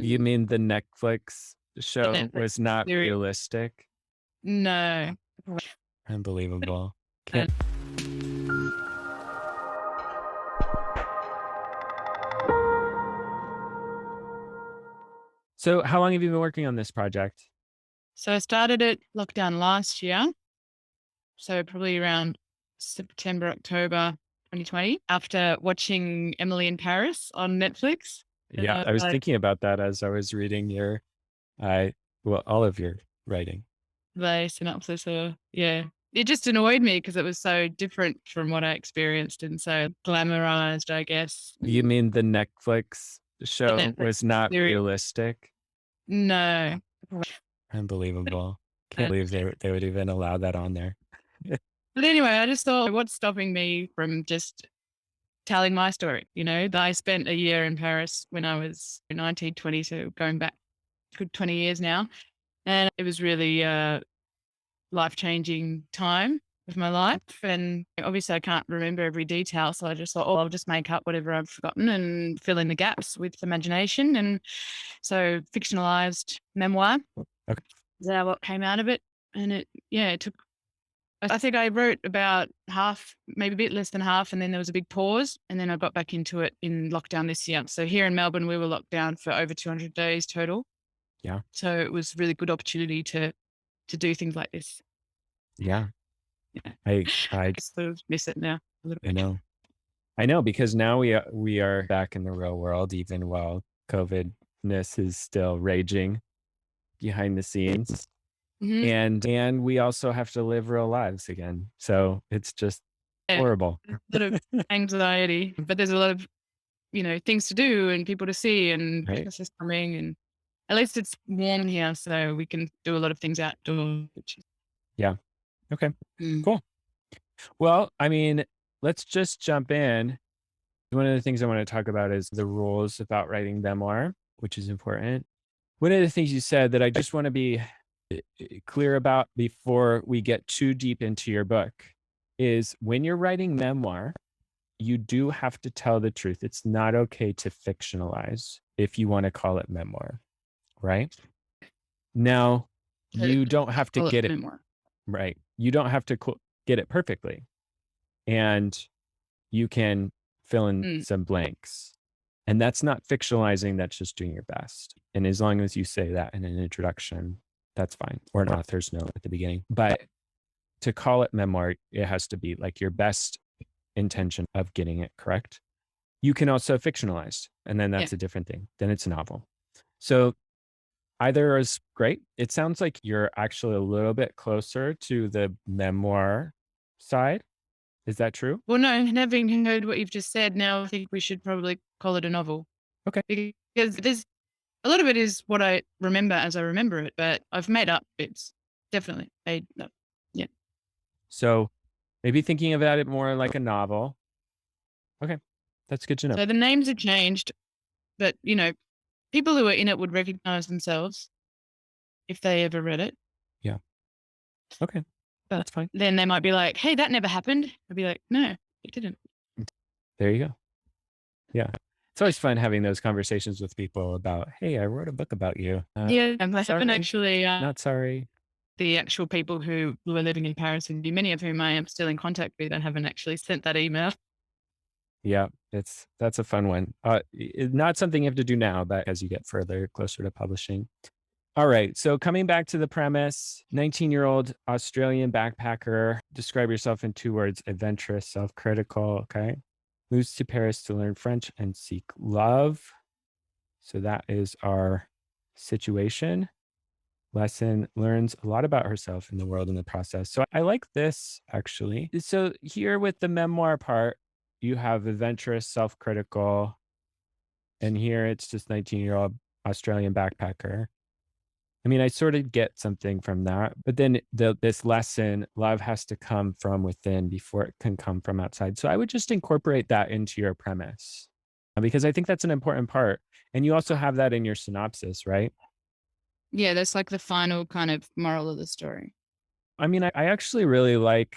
You mean the Netflix The show Netflix was not series. realistic? No. Unbelievable. And Can't. So how long have you been working on this project? so I started it lockdown last year. So probably around September, October 2020, after watching Emily in Paris on Netflix. Yeah, I was I thinking about that as I was reading your, I, well, all of your writing. the synopsis or yeah. It just annoyed me because it was so different from what I experienced and so glamorized, I guess. You mean the Netflix The show Netflix was not series. realistic? No. Unbelievable. Can't Uh, believe they would even allow that on there. But anyway, I just thought, what's stopping me from just telling my story? That I spent a year in Paris when I was 19, 20, so going back good 20 years now. And it was really a life-changing time of my life. And obviously I can't remember every detail. So I just thought, oh, I'll just make up whatever I've forgotten and fill in the gaps with imagination. And so fictionalized memoir. Okay. Is that what came out of it? And it took, I think I wrote about half, maybe a bit less than half. And then there was a big pause. And then I got back into it in lockdown this year. So here in Melbourne, we were locked down for over 200 days total. Yeah. So it was a really good opportunity to do things like this. Yeah. Yeah. I I sort of miss it now a little I bit. know. I know because now we are back in the real world, even while COVID-ness is still raging behind the scenes. Mhm. And we also have to live real lives again. So it's just Yeah, horrible. a lot of anxiety, but there's a lot of, things to do and people to see and Right? Christmas is coming and at least it's warm here, so we can do a lot of things outdoors, which is Yeah. Okay. mm. Cool. Well, I mean, let's just jump in. One of the things I want to talk about is the rules about writing memoir, which is important. One of the things you said that I just want to be clear about before we get too deep into your book is when you're writing memoir, you do have to tell the truth. It's not okay to fictionalize if you want to call it memoir, right? Now, To you don't have to call it get it memoir. right. You don't have to get it perfectly. And you can fill in Mm, some blanks. And that's not fictionalizing, that's just doing your best. And as long as you say that in an introduction, that's fine, or an author's note at the beginning. But to call it memoir, it has to be like your best intention of getting it correct. You can also fictionalize, and then yeah. that's a different thing. Then it's a novel. So either is great. It sounds like you're actually a little bit closer to the memoir side. Is that true? Well, no, having heard what you've just said, now I think we should probably call it a novel Okay. because there's a lot of it is what I remember as I remember it, but I've made up bits. Definitely made up. Yeah. So maybe thinking about it more like a novel. Okay. That's good to know. So the names have changed, but people who are in it would recognize themselves if they ever read it. Yeah. Okay. But That's fine. then they might be like, "Hey, that never happened." I'd be like, "No, it didn't." There you go. Yeah. It's always fun having those conversations with people about, hey, I wrote a book about you. Yeah, and I haven't Sorry. actually. Not sorry. The actual people who were living in Paris, and many of whom I am still in contact with, I haven't actually sent that email. Yeah. That's a fun one. Not something you have to do now, but as you get further closer to publishing. All right. So coming back to the premise, 19-year-old Australian backpacker, describe yourself in 2 words: adventurous, self-critical. Okay. Moves to Paris to learn French and seek love. So that is our situation. Lesson learns a lot about herself and the world in the process. So I like this actually. So here with the memoir part, you have adventurous, self-critical, and here it's just 19-year-old Australian backpacker. I mean, I sort of get something from that, but then this lesson, love has to come from within before it can come from outside. So I would just incorporate that into your premise because I think that's an important part. And you also have that in your synopsis, right? Yeah, that's like the final kind of moral of the story. I mean, I actually really like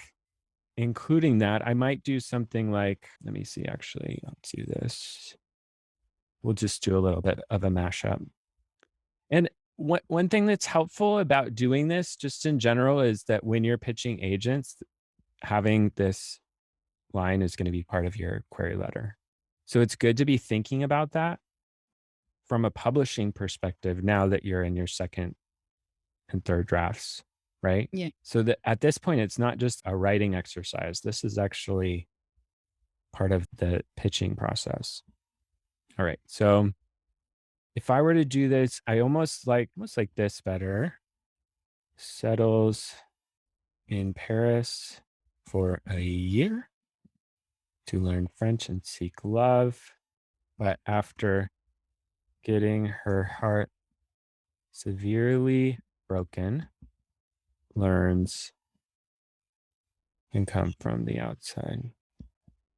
including that. I might do something like, let me see, actually, I'll do this. We'll just do a little bit of a mashup. And one thing that's helpful about doing this, just in general, is that when you're pitching agents, having this line is going to be part of your query letter. So it's good to be thinking about that from a publishing perspective now that you're in your second and third drafts, right? Yeah. So that at this point, it's not just a writing exercise. This is actually part of the pitching process. All right. So if I were to do this, I almost like this better. Settles in Paris for a year to learn French and seek love. But after getting her heart severely broken, learns can come from the outside.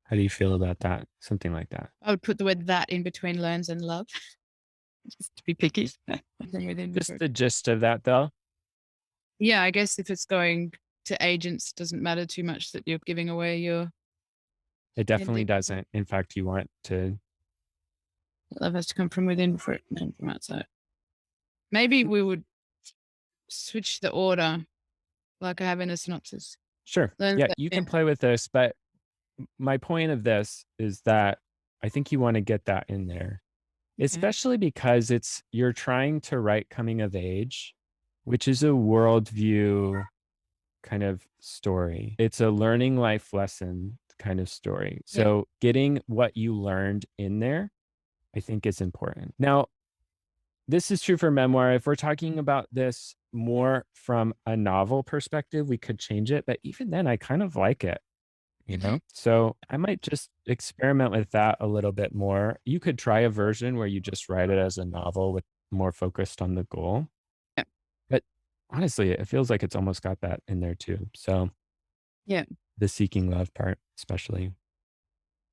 How do you feel about that? Something like that. I would put the word that in between learns and love, just to be picky. Nothing within Just for the gist of that, though. Yeah, I guess if it's going to agents, doesn't matter too much that you're giving away your It definitely ending. doesn't. In fact, you want to. Love has to come from within before it can come from outside. Maybe we would switch the order like I have in a synopsis. Sure. Learns Yeah, that, you yeah. can play with this, but my point of this is that I think you want to get that in there, Okay. especially because you're trying to write coming of age, which is a worldview kind of story. It's a learning life lesson kind of story. Yeah. So getting what you learned in there, I think is important. Now, this is true for memoir. If we're talking about this more from a novel perspective, we could change it. But even then, I kind of like it, you Mhm. know? So I might just experiment with that a little bit more. You could try a version where you just write it as a novel with more focused on the goal. Yeah. But honestly, it feels like it's almost got that in there too. So Yeah. the seeking love part, especially.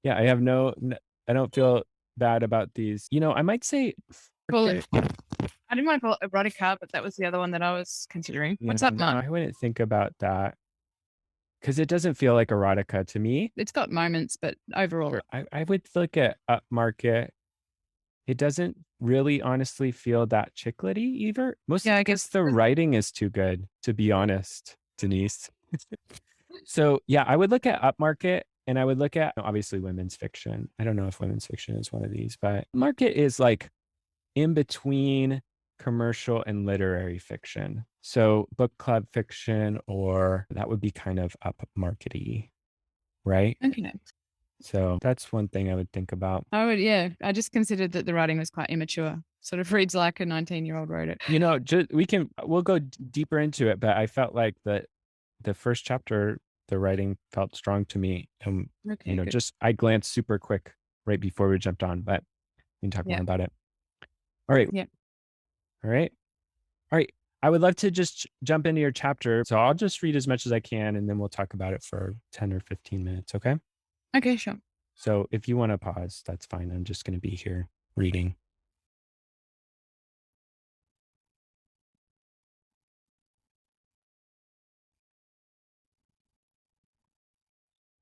Yeah, I have I don't feel bad about these. I might say, Call it, I didn't want to call it erotica, but that was the other one that I was considering. yeah, What's that no, one? I wouldn't think about that because it doesn't feel like erotica to me. It's got moments, but overall, Sure. I would look at upmarket. It doesn't really honestly feel that chiclety either, mostly yeah, I because guess. the writing is too good, to be honest, Denise. So yeah, I would look at upmarket and I would look at obviously women's fiction. I don't know if women's fiction is one of these, but market is like in between commercial and literary fiction. So book club fiction, or that would be kind of upmarkety, right? Okay. So that's one thing I would think about. I would, yeah. I just considered that the writing was quite immature. Sort of reads like a 19-year-old wrote it. Just we'll go deeper into it, but I felt like the first chapter, the writing felt strong to me. Okay, good. Just I glanced super quick right before we jumped on, but we can talk more Yeah. about it. All right. Yeah. All right. All right. I would love to just jump into your chapter. So I'll just read as much as I can and then we'll talk about it for 10 or 15 minutes. Okay. Okay, sure. So if you want to pause, that's fine. I'm just going to be here reading.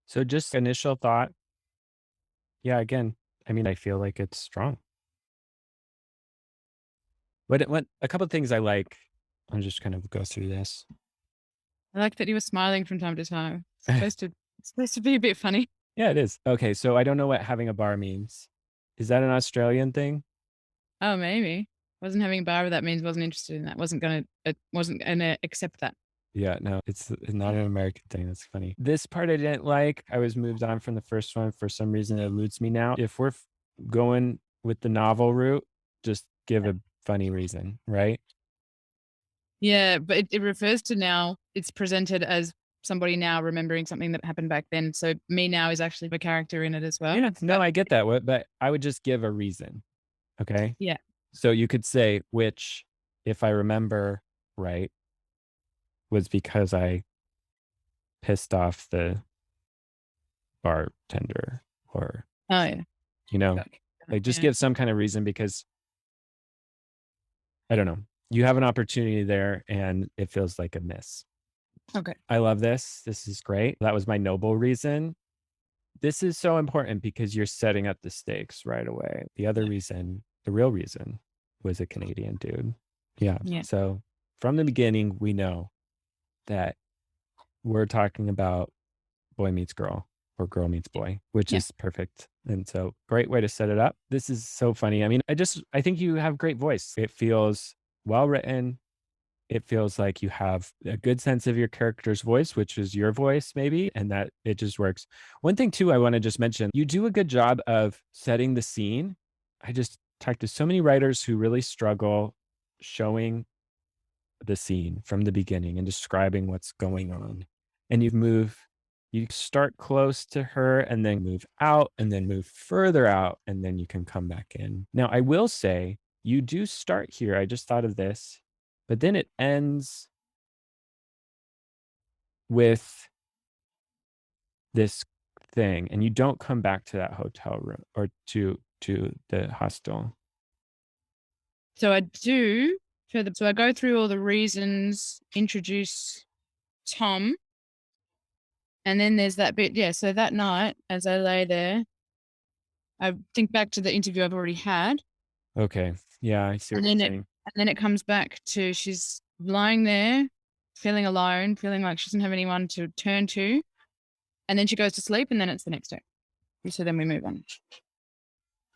So just initial thought. Yeah. Again, I mean, I feel like it's strong. What a couple of things I like. I'll just kind of go through this. I like that you were smiling from time to time. It's supposed to be a bit funny. Yeah, it is. Okay. So I don't know what having a bar means. Is that an Australian thing? Oh, maybe. Wasn't having a bar, that means wasn't interested in that. Wasn't gonna accept that. Yeah, no, it's not an American thing. That's funny. This part I didn't like. I was moved on from the first one. For some reason, it eludes me now. If we're going with the novel route, just give a funny reason, right? Yeah, but it refers to now, it's presented as somebody now remembering something that happened back then. So me now is actually the character in it as well. Yeah, no, But I get that. But I would just give a reason. Okay. yeah. So you could say, which, if I remember right, was because I pissed off the bartender or, Oh yeah. you know, Okay. like just Yeah. give some kind of reason because I don't know. You have an opportunity there and it feels like a miss. Okay. I love this. This is great. That was my noble reason. This is so important because you're setting up the stakes right away. The other Yeah. reason, the real reason was a Canadian dude. Yeah. Yeah. So from the beginning, we know that we're talking about boy meets girl or girl meets boy, which Yeah. is perfect. And so great way to set it up. This is so funny. I mean, I think you have great voice. It feels well written. It feels like you have a good sense of your character's voice, which is your voice maybe, and that it just works. One thing too I want to just mention, you do a good job of setting the scene. I just talked to so many writers who really struggle showing the scene from the beginning and describing what's going on. And you start close to her and then move out and then move further out and then you can come back in. Now, I will say you do start here. I just thought of this, but then it ends with this thing and you don't come back to that hotel room or to the hostel. So I do so I go through all the reasons, introduce Tom, and then there's that bit. Yeah. So that night, as I lay there, I think back to the interview I've already had, Okay. Yeah, I see and what then you're it saying. and then it comes back to she's lying there, feeling alone, feeling like she doesn't have anyone to turn to, and then she goes to sleep, and then it's the next day. So then we move on.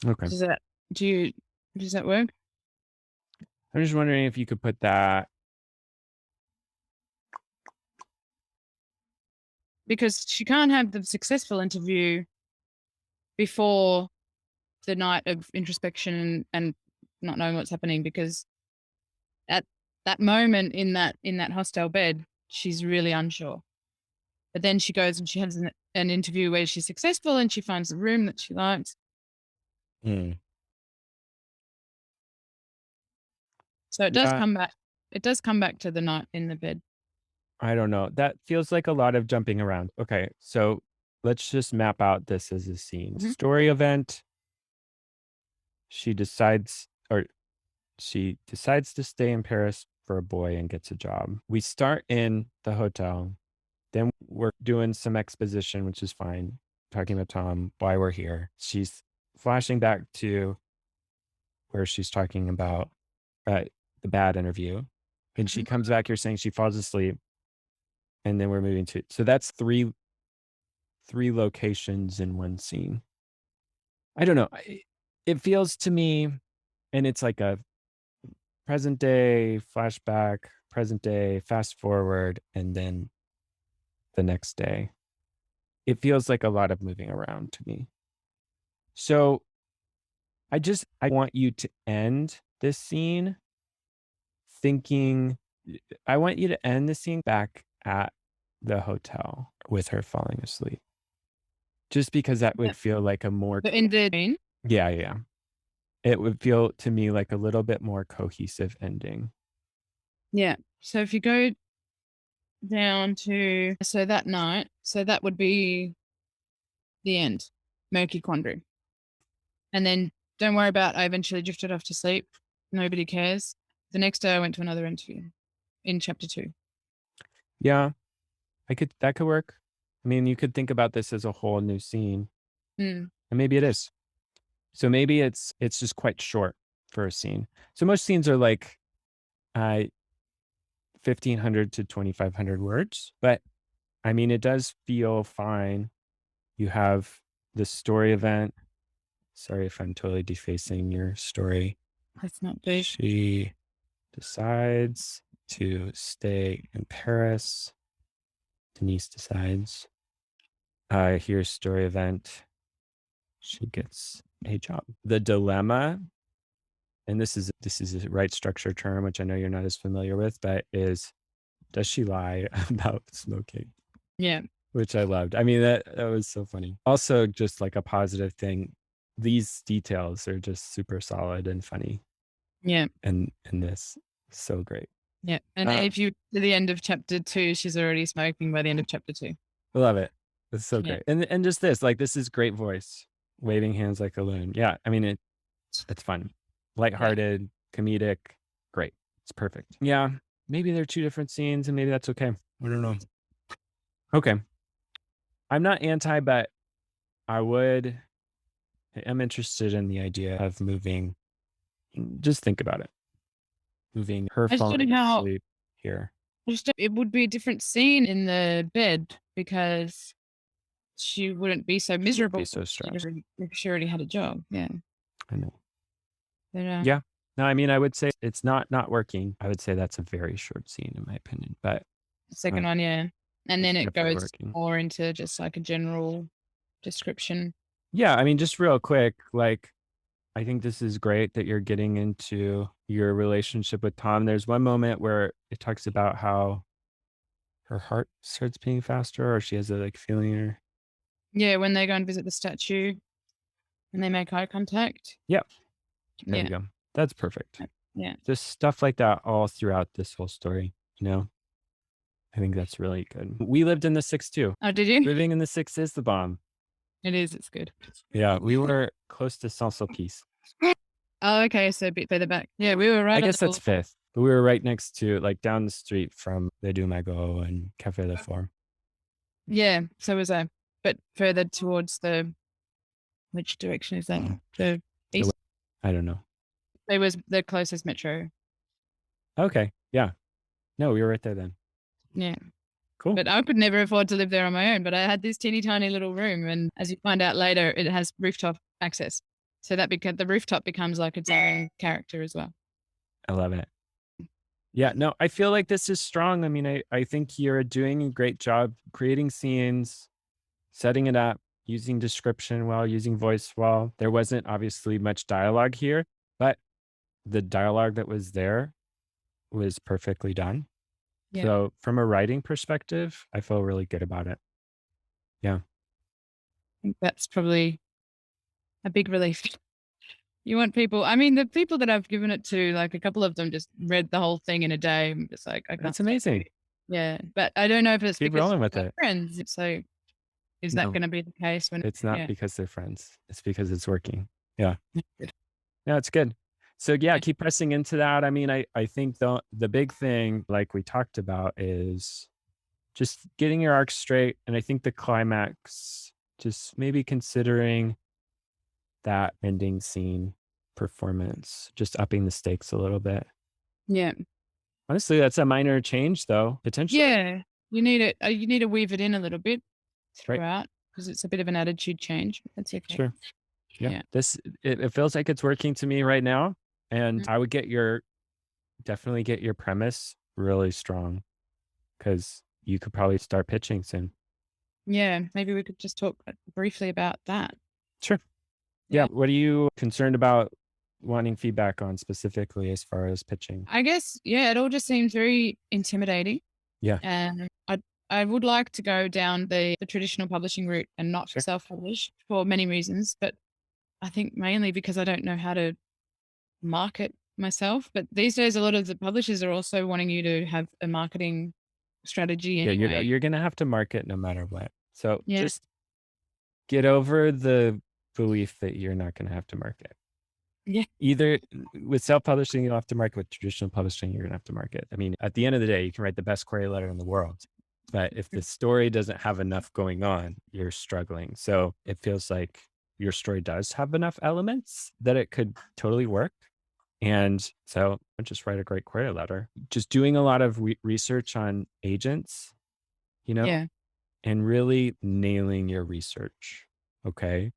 Okay. Does that do you does that work? I'm just wondering if you could put that. Because she can't have the successful interview before the night of introspection and not knowing what's happening, because at that moment in that hostel bed, she's really unsure. But then she goes and she has an interview where she's successful and she finds a room that she likes. Hmm. So it does Yeah, come back. It does come back to the night in the bed. I don't know. That feels like a lot of jumping around. Okay, so let's just map out this as a scene. Mhm. Story event. She decides, or she decides to stay in Paris for a boy and gets a job. We start in the hotel. Then we're doing some exposition, which is fine. Talking about Tom, why we're here. She's flashing back to where she's talking about uh, the bad interview. And she Mhm. comes back here saying she falls asleep. And then we're moving to, so that's three locations in one scene. I don't know. It feels to me, and it's like a present day flashback, present day fast forward, and then the next day. It feels like a lot of moving around to me. So I want you to end this scene thinking. I want you to end the scene back at the hotel with her falling asleep. Just because that Yeah. would feel like a more, So in the scene, yeah, yeah. It would feel to me like a little bit more cohesive ending. yeah. So if you go down to so that night, so that would be the end, murky quandary. And then don't worry about I eventually drifted off to sleep. Nobody cares. The next day I went to another interview in chapter 2. Yeah, that could work. I mean, you could think about this as a whole new scene, Mm. and maybe it is. So maybe it's just quite short for a scene. So most scenes are like uh 1,500 to 2,500 words, but I mean it does feel fine. You have the story event. Sorry if I'm totally defacing your story. Let's not do. She decides to stay in Paris. Denise decides. Here's story event. She gets a job. The dilemma, and this is a right structure term, which I know you're not as familiar with, but is does she lie about smoking? Yeah. Which I loved. I mean, that was so funny. Also, just like a positive thing. These details are just super solid and funny, Yeah. and this so great. Yeah. And Uh, if you to the end of chapter 2, she's already smoking by the end of chapter 2. I love it. It's so Yeah. great. And just this, like this is great voice. Waving hands like a loon. Yeah, I mean it's fun. Yeah. Lighthearted, comedic, great. It's perfect. Yeah, maybe they're two different scenes and maybe that's okay. I don't know. Okay. I'm not anti, but I am interested in the idea of moving, Just think about it. Moving her I just falling don't know how. asleep here. It would be a different scene in the bed because she wouldn't be so Be miserable so stressed. if she already had a job. Yeah. I know. But, Yeah. No, I mean, I would say it's not working. I would say that's a very short scene in my opinion, but the second uh, one, yeah. And it's then it definitely goes working. more into just like a general description. Yeah. I mean, just real quick, like, I think this is great that you're getting into your relationship with Tom. There's one moment where it talks about how her heart starts beating faster or she has a like feeling or Yeah, when they go and visit the statue and they make eye contact. yeah, there we Yeah. go. That's perfect. Yeah. Just stuff like that all throughout this whole story, you know? I think that's really good. We lived in the six too. Oh, did you? Living in the six is the bomb. It is. It's good. Yeah, we were close to Saint-Sulpice. Oh, okay. So a bit further back. Yeah, we were I right on guess the that's fifth, but we were right next to, like, down the street from the Dumago and Café Le Four. Yeah, so was I. But further towards which direction is that? The The- east. I don't know. It was the closest metro. Okay, yeah. No, we were right there then. Yeah. Cool. But I could never afford to live there on my own. But I had this teeny tiny little room. And as you find out later, it has rooftop access. So that the rooftop becomes like its own character as well. I love it. Yeah, no, I feel like this is strong. I mean, I think you're doing a great job creating scenes, setting it up, using description well, using voice well. There wasn't obviously much dialogue here, but the dialogue that was there was perfectly done. Yeah. So, from a writing perspective, I feel really good about it. Yeah. I think that's probably a big relief. You want people, I mean, the people that I've given it to, like a couple of them just read the whole thing in a day. I'm just like, I can't That's stop amazing. reading. Yeah. But I don't know if it's Keep because rolling with we're it. friends. So is that No, going to be the case when, it's not yeah. because they're friends. It's because it's working. Yeah. Good. No, it's good. So yeah, Yeah. keep pressing into that. I mean, I think the big thing, like we talked about, is just getting your arc straight. And I think the climax, just maybe considering that ending scene performance, just upping the stakes a little bit. Yeah. Honestly, that's a minor change though, potentially. Yeah. You need it. You need to weave it in a little bit Right. throughout because it's a bit of an attitude change. That's okay. Sure. Yeah. Yeah. It feels like it's working to me right now. And Mm. I would definitely get your premise really strong because you could probably start pitching soon. Yeah. Maybe we could just talk briefly about that. Sure. Yeah. Yeah. What are you concerned about wanting feedback on specifically as far as pitching? I guess, yeah, it all just seems very intimidating. Yeah. And I would like to go down the traditional publishing route and not Sure. self-publish for many reasons, but I think mainly because I don't know how to market myself. But these days, a lot of the publishers are also wanting you to have a marketing strategy Yeah. anyway. You're going to have to market no matter what. So Yeah. just get over the belief that you're not going to have to market. Yeah. Either with self-publishing, you'll have to market. With traditional publishing, you're going to have to market. I mean, at the end of the day, you can write the best query letter in the world, but if the story doesn't have enough going on, you're struggling. So it feels like your story does have enough elements that it could totally work. And so just write a great query letter. Just doing a lot of research on agents, Yeah. and really nailing your research. Okay.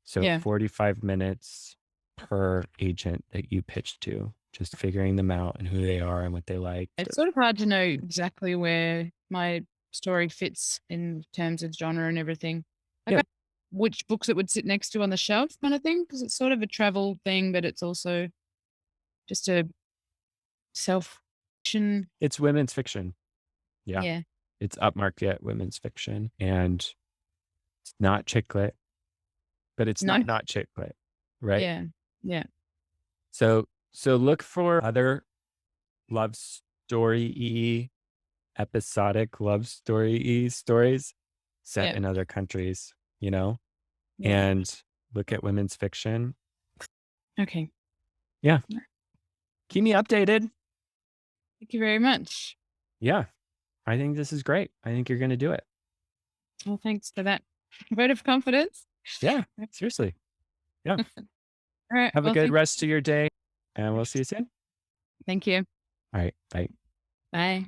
So Yeah. 45 minutes per agent that you pitch to, just figuring them out and who they are and what they like. It's sort of hard to know exactly where my story fits in terms of genre and everything. Like Yeah. which books it would sit next to on the shelf kind of thing, because it's sort of a travel thing, but it's also just a self fiction. It's women's fiction. Yeah. Yeah. It's upmarket women's fiction and it's not chick lit, but it's No. not chick lit. Right. Yeah. Yeah. So look for other love story episodic love story stories set Yeah. in other countries, Yeah. and look at women's fiction. Okay. Yeah. Keep me updated. Thank you very much. Yeah. I think this is great. I think you're going to do it. Well, thanks for that vote of confidence. Yeah. Seriously. Yeah. All right. Have a Well, good rest of your day. and we'll see you soon. Thank you. All right. Bye. Bye.